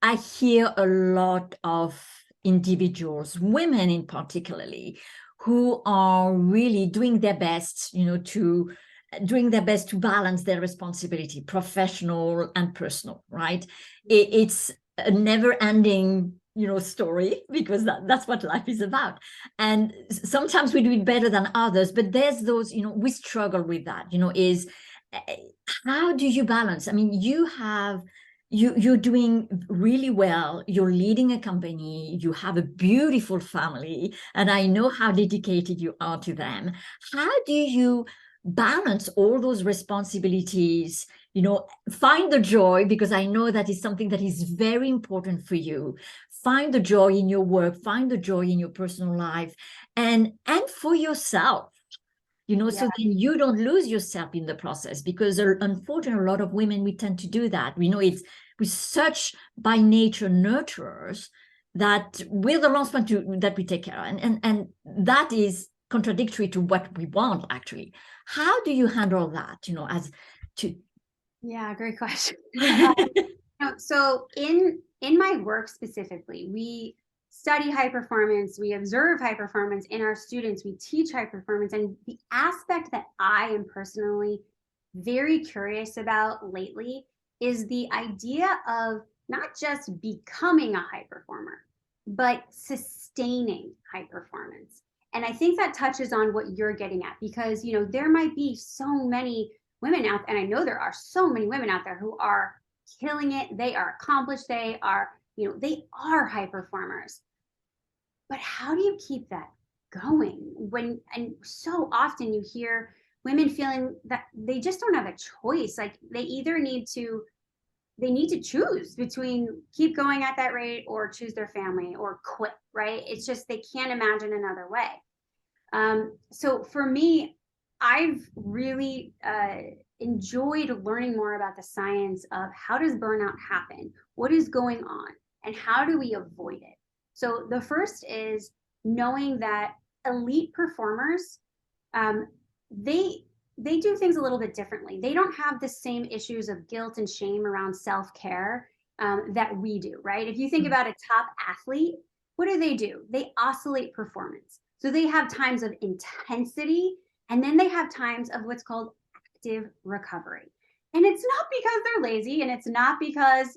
I hear a lot of individuals, women in particularly, who are really doing their best, to balance their responsibility, professional and personal, right? It's a never-ending, story, because that's what life is about. And sometimes we do it better than others, but there's those, we struggle with that, is how do you balance? I mean, you're doing really well. You're leading a company. You have a beautiful family, and I know how dedicated you are to them. How do you balance all those responsibilities? Find the joy, because I know that is something that is very important for you. Find the joy in your work, find the joy in your personal life, and for yourself. So then you don't lose yourself in the process, because unfortunately, a lot of women, we tend to do that. We're such by nature nurturers that we're the last one that we take care of. And that is contradictory to what we want, actually. How do you handle that, as to... Yeah, great question. So in my work specifically, we study high performance, we observe high performance in our students, we teach high performance. And the aspect that I am personally very curious about lately is the idea of not just becoming a high performer, but sustaining high performance. And I think that touches on what you're getting at, because there might be so many women out, and I know there are so many women out there who are killing it. They are accomplished. They are high performers. But how do you keep that going and so often you hear women feeling that they just don't have a choice. Like they need to choose between keep going at that rate or choose their family or quit, right? It's just they can't imagine another way. So for me, I've really enjoyed learning more about the science of how does burnout happen, what is going on, and how do we avoid it. So the first is knowing that elite performers, they do things a little bit differently. They don't have the same issues of guilt and shame around self-care that we do, right? If you think about a top athlete, what do? They oscillate performance. So they have times of intensity, and then they have times of what's called active recovery. And it's not because they're lazy, and it's not because,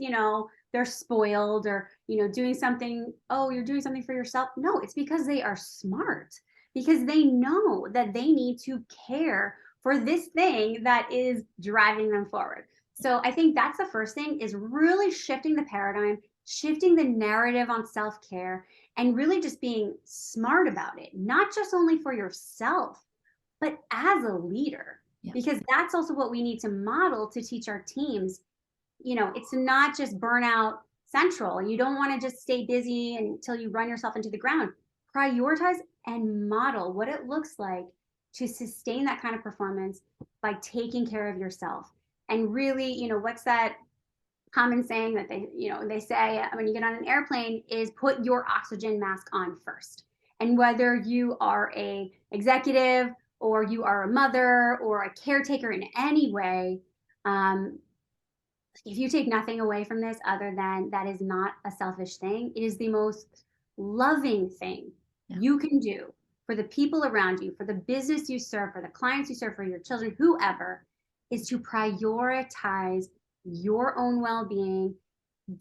they're spoiled or, doing something, oh, you're doing something for yourself. No, it's because they are smart, because they know that they need to care for this thing that is driving them forward. So I think that's the first thing, is really shifting the paradigm, shifting the narrative on self-care, and really just being smart about it, not just only for yourself, but as a leader, because that's also what we need to model to teach our teams. It's not just burnout central. You don't want to just stay busy until you run yourself into the ground. Prioritize and model what it looks like to sustain that kind of performance by taking care of yourself. And really, what's that common saying that they say when you get on an airplane is put your oxygen mask on first. And whether you are a executive or you are a mother or a caretaker in any way, if you take nothing away from this other than that is not a selfish thing, it is the most loving thing you can do for the people around you, for the business you serve, for the clients you serve, for your children, whoever, is to prioritize your own well-being,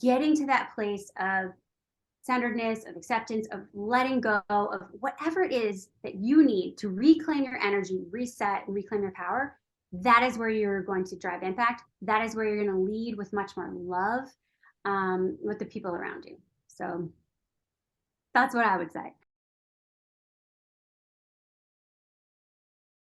getting to that place of centeredness, of acceptance, of letting go of whatever it is that you need to reclaim your energy, reset, and reclaim your power. That is where you're going to drive impact. That is where you're going to lead with much more love with the people around you. So that's what I would say.